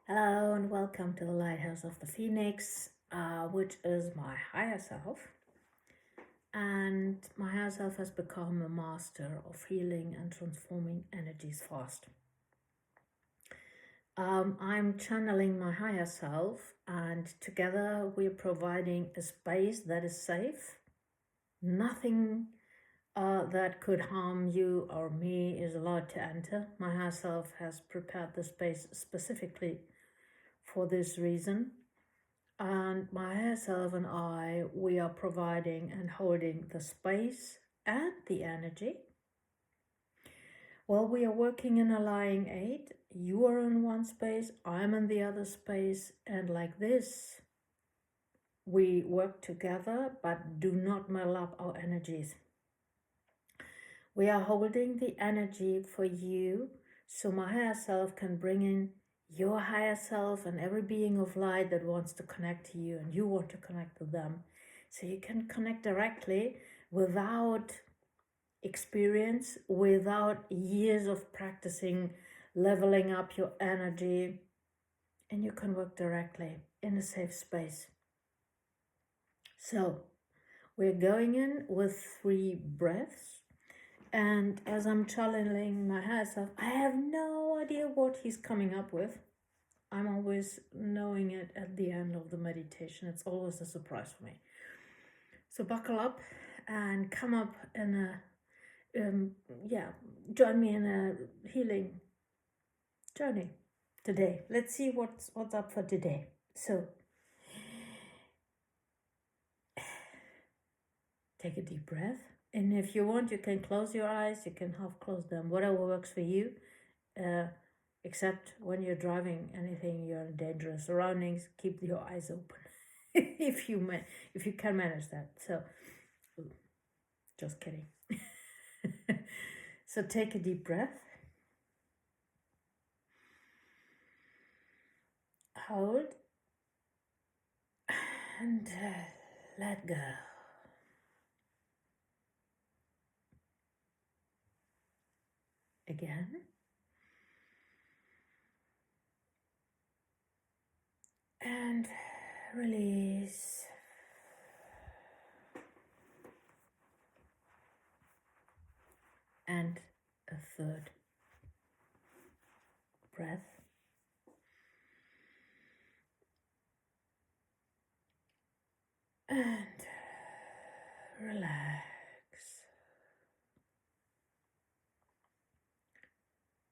Hello and welcome to the Lighthouse of the Phoenix, which is my higher self. And my higher self has become a master of healing and transforming energies fast. I'm channeling my higher self, and together we're providing a space that is safe. Nothing that could harm you or me is allowed to enter. My higher self has prepared the space specifically for this reason. And my higher self and I, we are providing and holding the space and the energy. While we are working in a lying eight, you are in one space, I'm in the other space, and like this, we work together but do not muddle up our energies. We are holding the energy for you so my higher self can bring in your higher self and every being of light that wants to connect to you and you want to connect to them. So you can connect directly without experience, without years of practicing, leveling up your energy, and you can work directly in a safe space. So we're going in with 3 breaths. And as I'm channeling my higher self, I have no idea what he's coming up with. I'm always knowing it at the end of the meditation. It's always a surprise for me. So buckle up and come up in a, join me in a healing journey today. Let's see what's up for today. So take a deep breath. And if you want, you can close your eyes, you can half close them, whatever works for you. Except when you're driving anything, you're in dangerous surroundings, keep your eyes open if you can manage that. So just kidding. So take a deep breath, hold, and let go. Again. And release. And a third breath. And relax.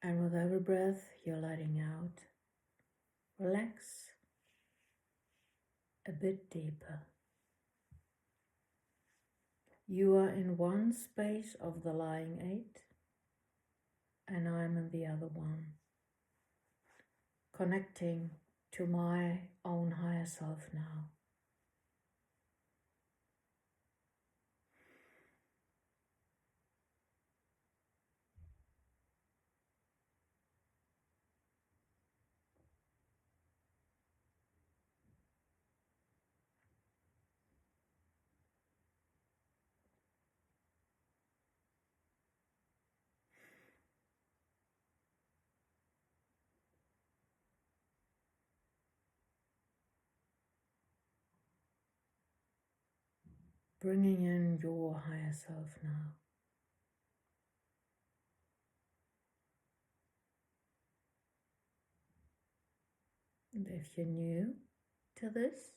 And with every breath, you're letting out. Relax a bit deeper. You are in one space of the lying eight, and I'm in the other one, connecting to my own higher self now. Bringing in your higher self now. And if you're new to this,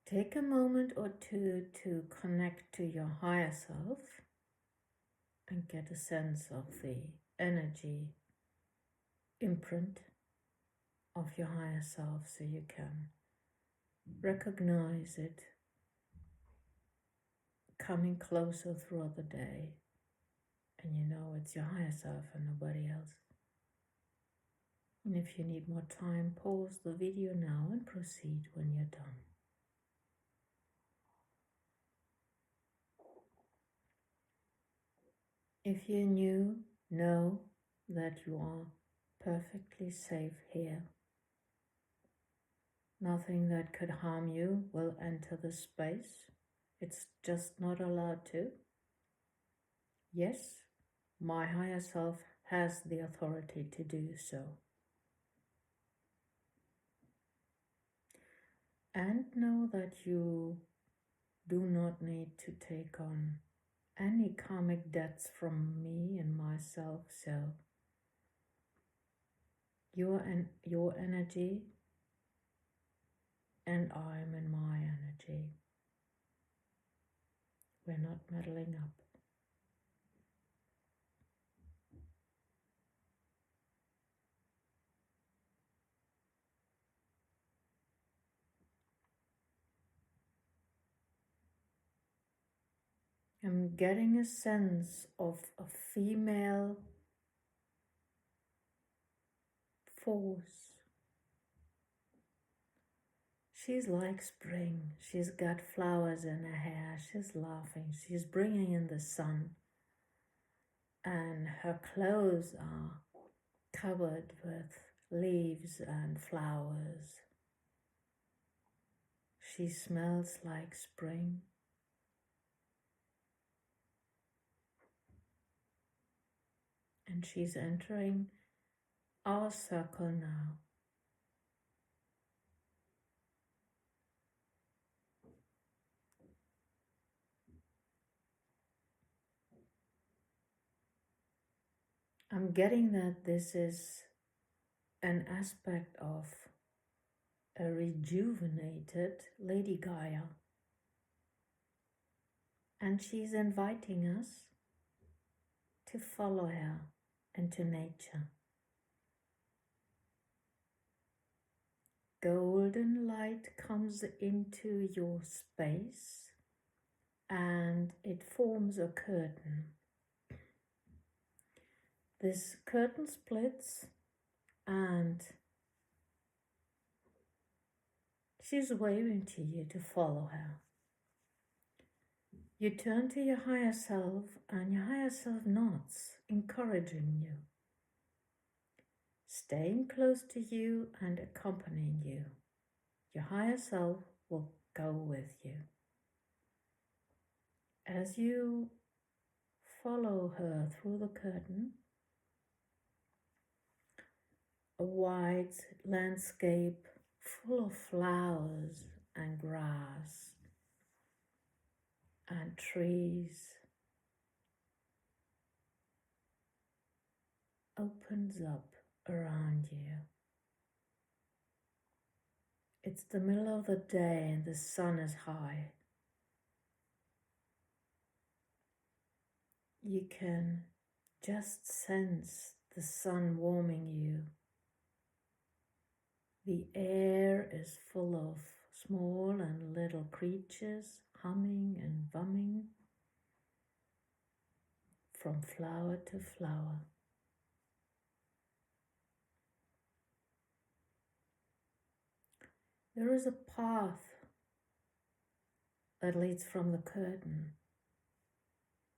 take a moment or two to connect to your higher self and get a sense of the energy imprint of your higher self so you can recognize it coming closer throughout the day, and you know it's your higher self and nobody else. And if you need more time, pause the video now and proceed when you're done. If you're new, know that you are perfectly safe here. Nothing that could harm you will enter the space. It's just not allowed to. Yes, my higher self has the authority to do so. And know that you do not need to take on any karmic debts from me and myself. So your energy and I'm in my energy. We're not meddling up. I'm getting a sense of a female force. She's like spring. She's got flowers in her hair. She's laughing. She's bringing in the sun. And her clothes are covered with leaves and flowers. She smells like spring. And she's entering our circle now. I'm getting that this is an aspect of a rejuvenated Lady Gaia. And she's inviting us to follow her into nature. Golden light comes into your space and it forms a curtain. This curtain splits and she's waving to you to follow her. You turn to your higher self and your higher self nods, encouraging you, staying close to you and accompanying you. Your higher self will go with you. As you follow her through the curtain, a wide landscape full of flowers and grass and trees opens up around you. It's the middle of the day and the sun is high. You can just sense the sun warming you. The air is full of small and little creatures humming and bumming from flower to flower. There is a path that leads from the curtain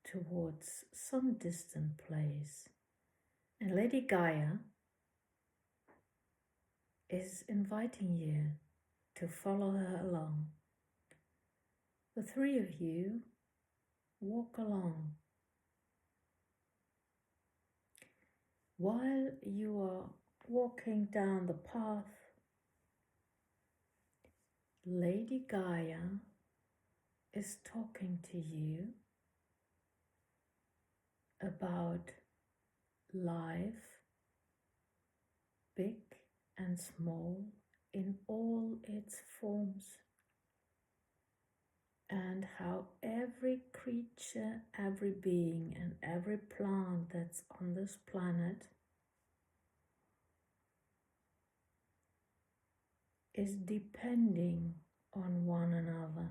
towards some distant place. And Lady Gaia is inviting you to follow her along. The three of you walk along. While you are walking down the path, Lady Gaia is talking to you about life, big and small, in all its forms, and how every creature, every being, and every plant that's on this planet is depending on one another.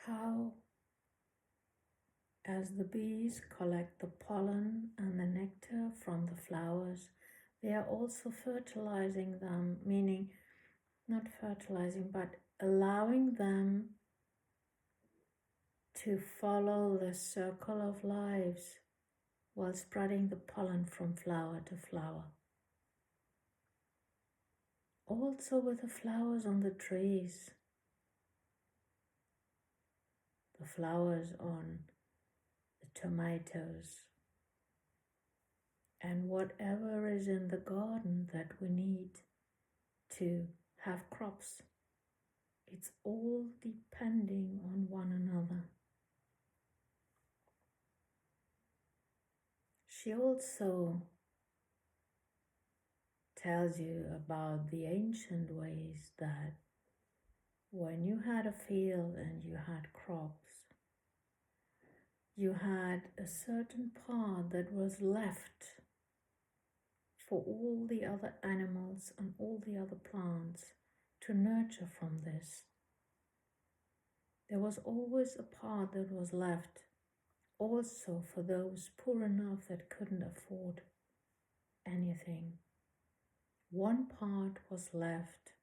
How, as the bees collect the pollen and the nectar from the flowers, they are also fertilizing them, meaning not fertilizing, but allowing them to follow the circle of lives while spreading the pollen from flower to flower. Also with the flowers on the trees. the flowers on the tomatoes, and whatever is in the garden that we need to have crops. It's all depending on one another. She also tells you about the ancient ways that when you had a field and you had crops, you had a certain part that was left for all the other animals and all the other plants to nurture from this. There was always a part that was left also for those poor enough that couldn't afford anything. One part was left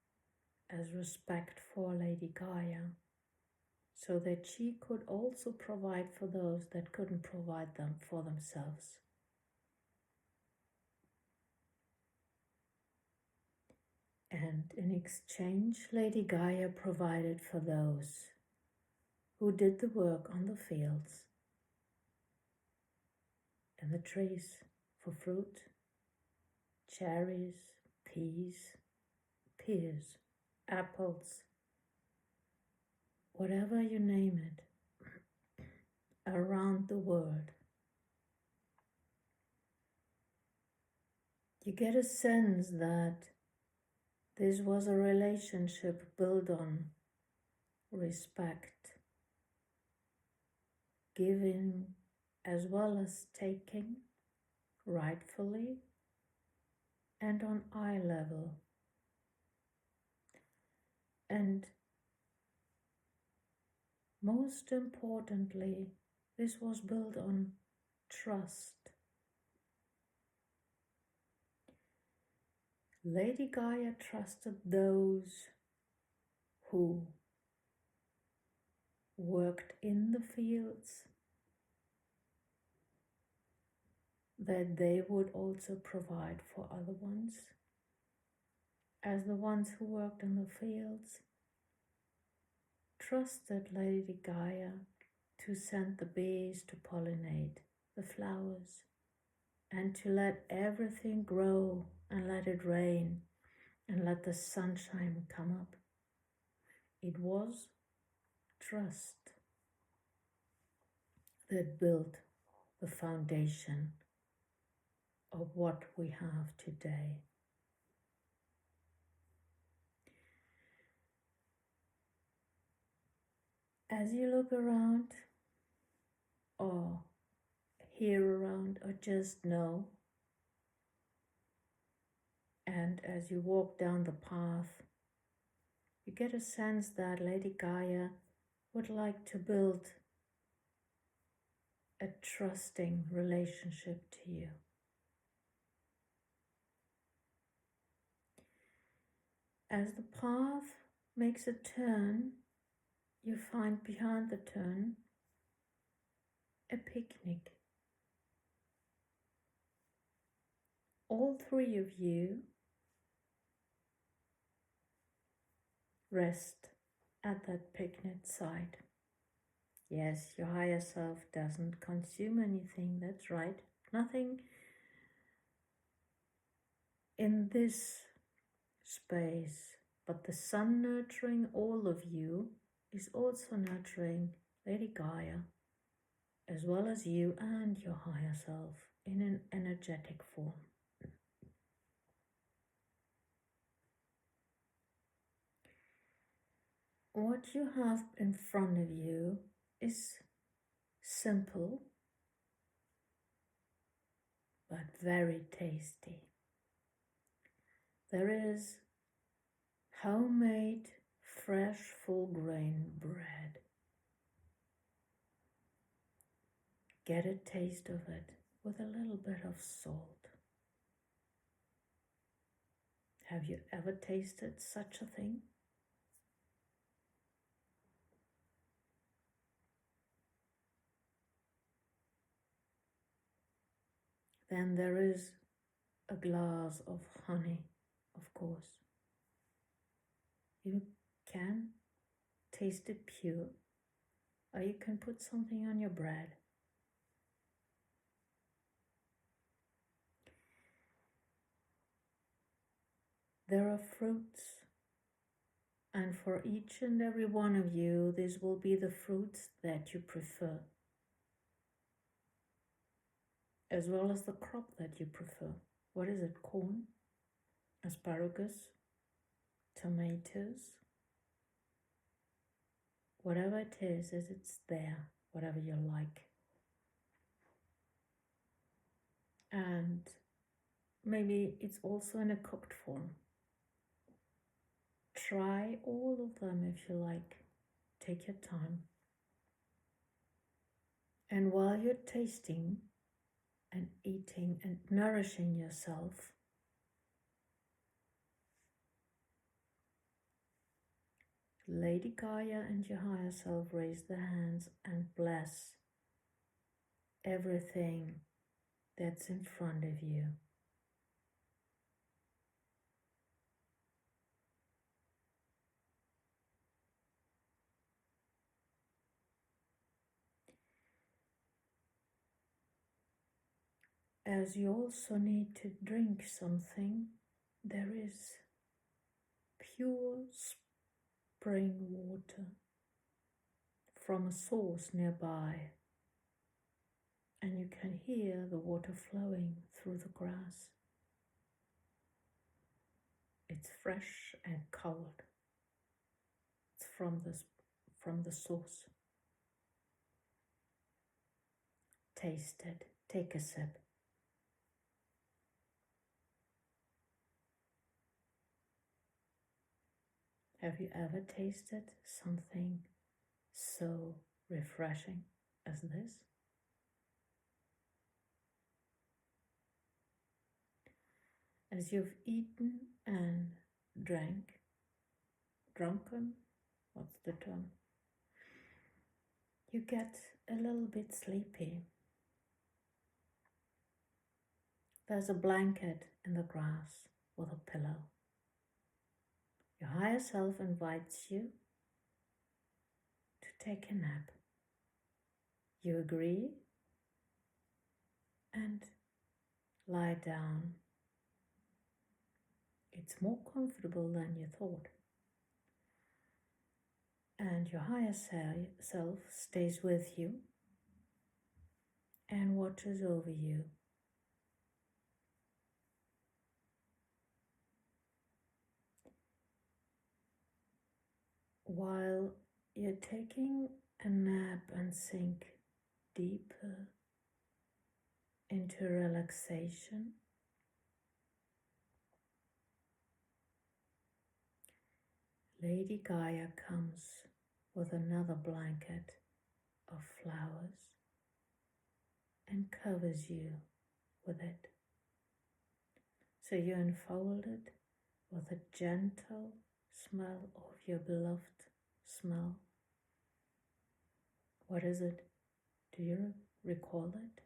as respect for Lady Gaia, so that she could also provide for those that couldn't provide them for themselves. And in exchange, Lady Gaia provided for those who did the work on the fields and the trees for fruit, cherries, pears, apples, whatever you name it, around the world. You get a sense that this was a relationship built on respect, giving as well as taking, rightfully, and on eye level. And most importantly, this was built on trust. Lady Gaia trusted those who worked in the fields, that they would also provide for other ones, as the ones who worked in the fields trusted Lady Gaia to send the bees to pollinate the flowers and to let everything grow and let it rain and let the sunshine come up. It was trust that built the foundation of what we have today. As you look around or hear around or just know, and as you walk down the path, you get a sense that Lady Gaia would like to build a trusting relationship to you. As the path makes a turn, you find behind the turn a picnic. All three of you rest at that picnic site. Yes, your higher self doesn't consume anything, that's right. Nothing in this space, but the sun nurturing all of you is also nurturing Lady Gaia, as well as you and your higher self in an energetic form. What you have in front of you is simple, but very tasty. There is homemade, fresh, full grain bread. Get a taste of it with a little bit of salt. Have you ever tasted such a thing? Then there is a glass of honey, of course. You can taste it pure, Or you can put something on your bread. There are fruits, and for each and every one of you, this will be the fruits that you prefer, as well as the crop that you prefer. What is it? Corn, asparagus, tomatoes, whatever it is, it's there, whatever you like. And maybe it's also in a cooked form. Try all of them if you like. Take your time. And while you're tasting and eating and nourishing yourself, Lady Gaia and your higher self raise their hands and bless everything that's in front of you. As you also need to drink something, there is pure spring water from a source nearby, and you can hear the water flowing through the grass. It's fresh and cold. It's from the source. Taste it. Take a sip. Have you ever tasted something so refreshing as this? As you've eaten and drunken, what's the term? You get a little bit sleepy. There's a blanket in the grass with a pillow. Your higher self invites you to take a nap. You agree and lie down. It's more comfortable than you thought. And your higher self stays with you and watches over you. While you're taking a nap and sink deeper into relaxation, Lady Gaia comes with another blanket of flowers and covers you with it. So you're enfolded with a gentle smell of your beloved smell. What is it? Do you recall it?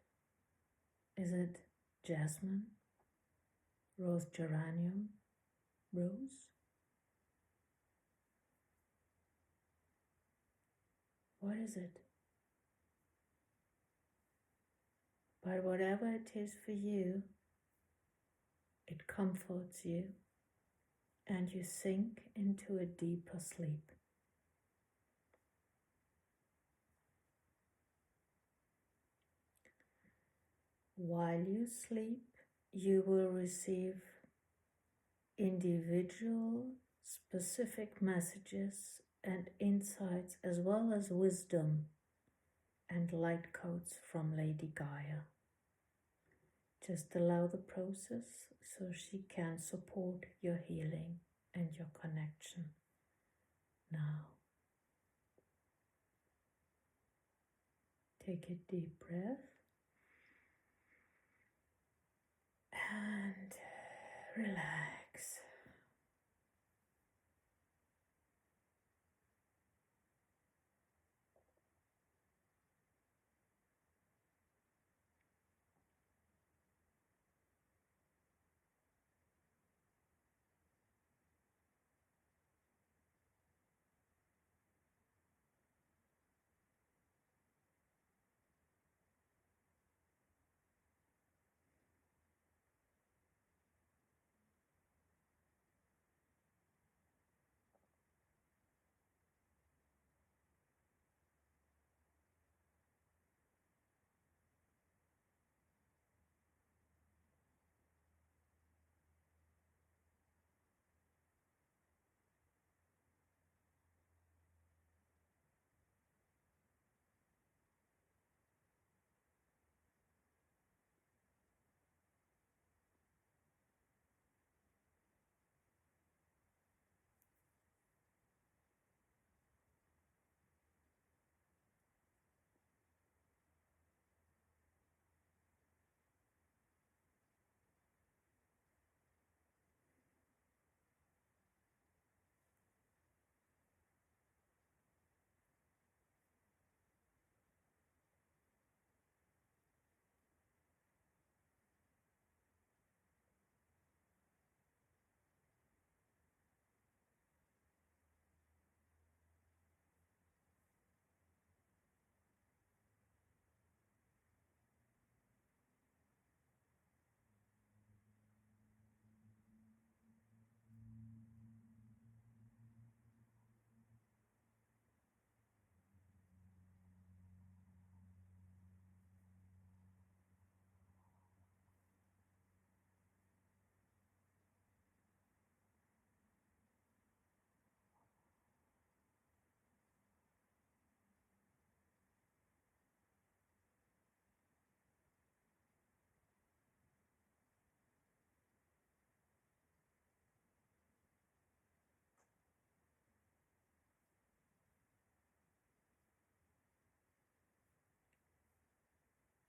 Is it jasmine, rose geranium, rose? What is it? But whatever it is for you, it comforts you and you sink into a deeper sleep. While you sleep, you will receive individual, specific messages and insights, as well as wisdom and light codes from Lady Gaia. Just allow the process so she can support your healing and your connection now. Take a deep breath and relax.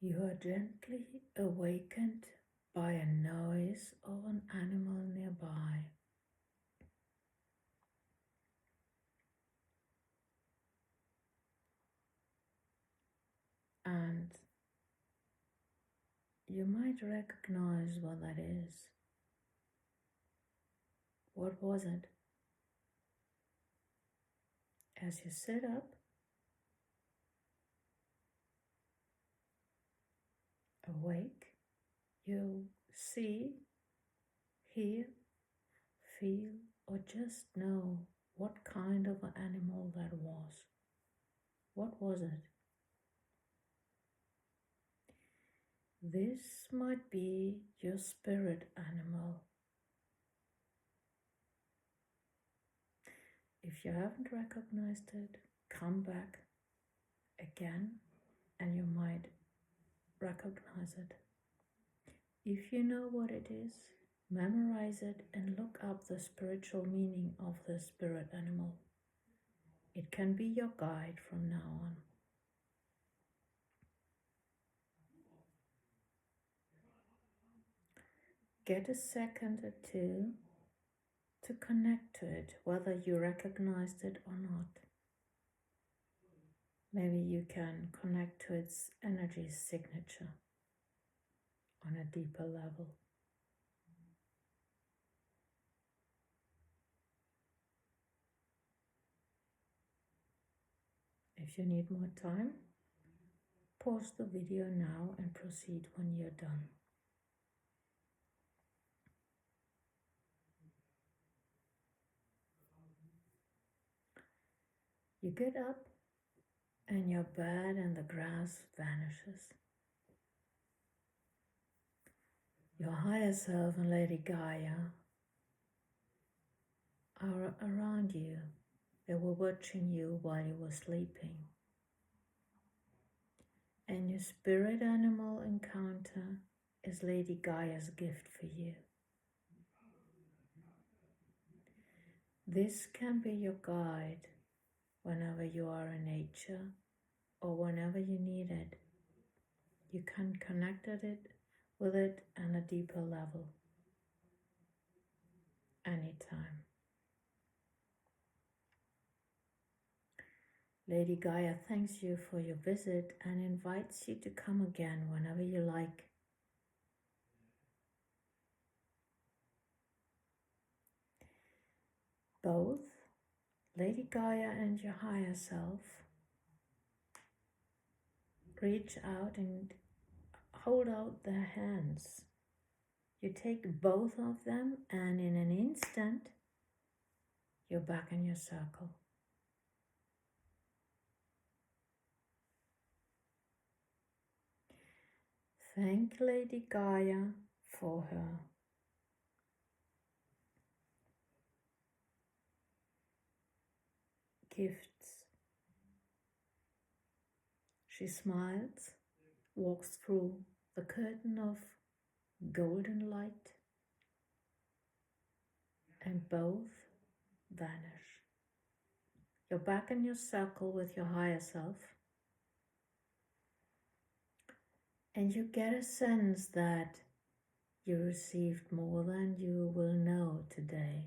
You are gently awakened by a noise of an animal nearby. And you might recognize what that is. What was it? As you sit up, awake, you see, hear, feel, or just know what kind of an animal that was. What was it? This might be your spirit animal. If you haven't recognized it, come back again and you might recognize it. If you know what it is, memorize it and look up the spiritual meaning of the spirit animal. It can be your guide from now on. Get a second or two to connect to it, whether you recognized it or not. Maybe you can connect to its energy signature on a deeper level. If you need more time, pause the video now and proceed when you're done. You get up and your bed and the grass vanishes. Your higher self and Lady Gaia are around you. They were watching you while you were sleeping. And your spirit animal encounter is Lady Gaia's gift for you. This can be your guide whenever you are in nature or whenever you need it. You can connect with it on a deeper level anytime. Lady Gaia thanks you for your visit and invites you to come again whenever you like. Both Lady Gaia and your higher self reach out and hold out their hands. You take both of them and in an instant, you're back in your circle. Thank Lady Gaia for her gifts. She smiles, walks through the curtain of golden light, and both vanish. You're back in your circle with your higher self, and you get a sense that you received more than you will know today.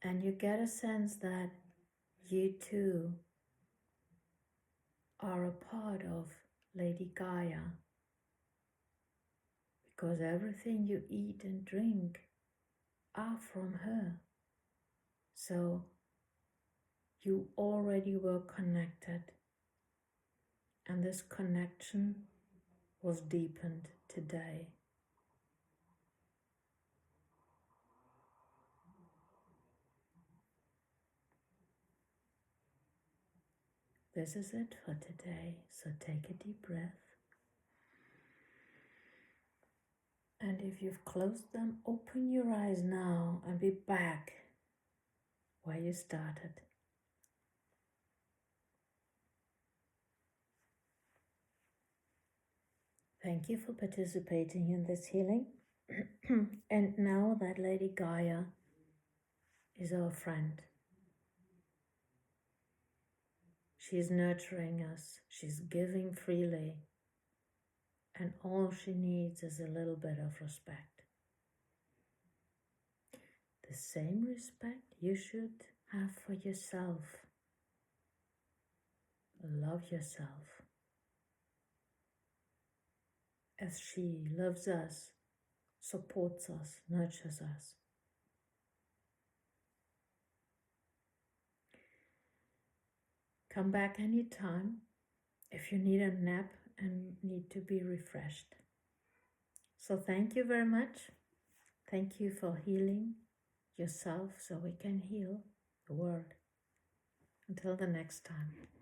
And you get a sense that you too are a part of Lady Gaia, because everything you eat and drink are from her. So you already were connected, and this connection was deepened today. This is it for today, so take a deep breath. And if you've closed them, open your eyes now and be back where you started. Thank you for participating in this healing. And now that Lady Gaia is our friend, She's nurturing us. She's giving freely. And all she needs is a little bit of respect. The same respect you should have for yourself. Love yourself as she loves us, supports us, nurtures us. Come back anytime if you need a nap and need to be refreshed. So thank you very much. Thank you for healing yourself so we can heal the world. Until the next time.